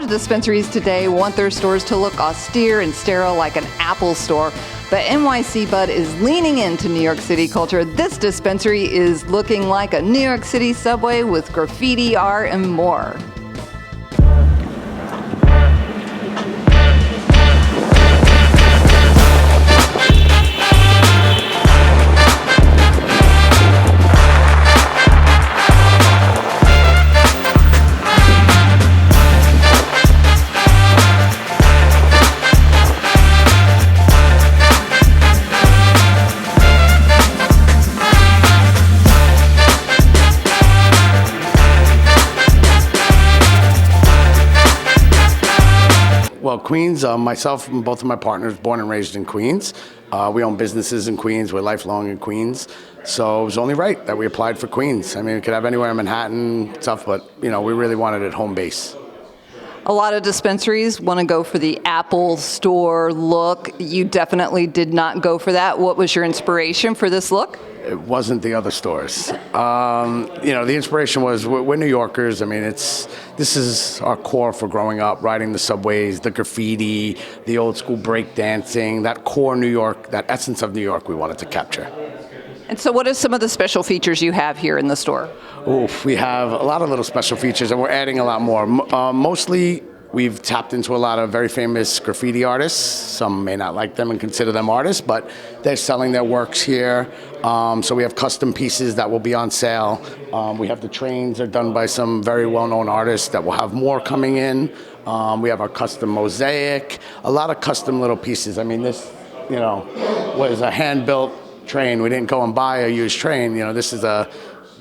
of dispensaries today want their stores to look austere and sterile like an Apple store, but NYC Bud is leaning into New York City culture. This dispensary is looking like a New York City subway with graffiti, art, and more. Well, Queens, myself and both of my partners, born and raised in Queens. We own businesses in Queens. We're lifelong in Queens. So it was only right that we applied for Queens. I mean, we could have anywhere in Manhattan, stuff, but, we really wanted it home base. A lot of dispensaries want to go for the Apple store look. You definitely did not go for that. What was your inspiration for this look? It wasn't the other stores. The inspiration was we're New Yorkers. I mean, this is our core for growing up, riding the subways, the graffiti, the old school break dancing, that core New York, that essence of New York we wanted to capture. And so what are some of the special features you have here in the store? We have a lot of little special features, and we're adding a lot more. Mostly, we've tapped into a lot of very famous graffiti artists. Some may not like them and consider them artists, but they're selling their works here. So we have custom pieces that will be on sale. We have the trains are done by some very well-known artists that will have more coming in. We have our custom mosaic, a lot of custom little pieces. I mean, this, was a hand-built train. We didn't go and buy a used train. This is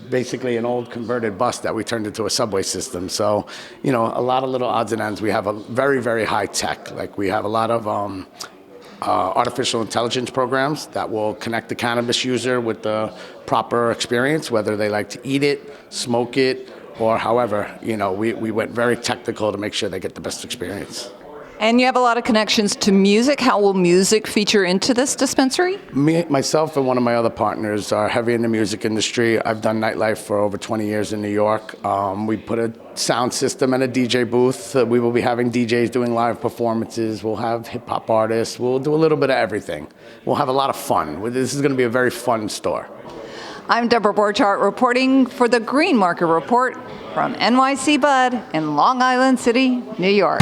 basically an old converted bus that we turned into a subway system. So, a lot of little odds and ends. We have a very, very high tech. Like we have a lot of artificial intelligence programs that will connect the cannabis user with the proper experience, whether they like to eat it, smoke it, or however. We went very technical to make sure they get the best experience. And you have a lot of connections to music. How will music feature into this dispensary? Myself and one of my other partners are heavy in the music industry. I've done nightlife for over 20 years in New York. We put a sound system and a DJ booth. We will be having DJs doing live performances. We'll have hip-hop artists. We'll do a little bit of everything. We'll have a lot of fun. This is going to be a very fun store. I'm Deborah Borchardt reporting for the Green Market Report from NYC Bud in Long Island City, New York.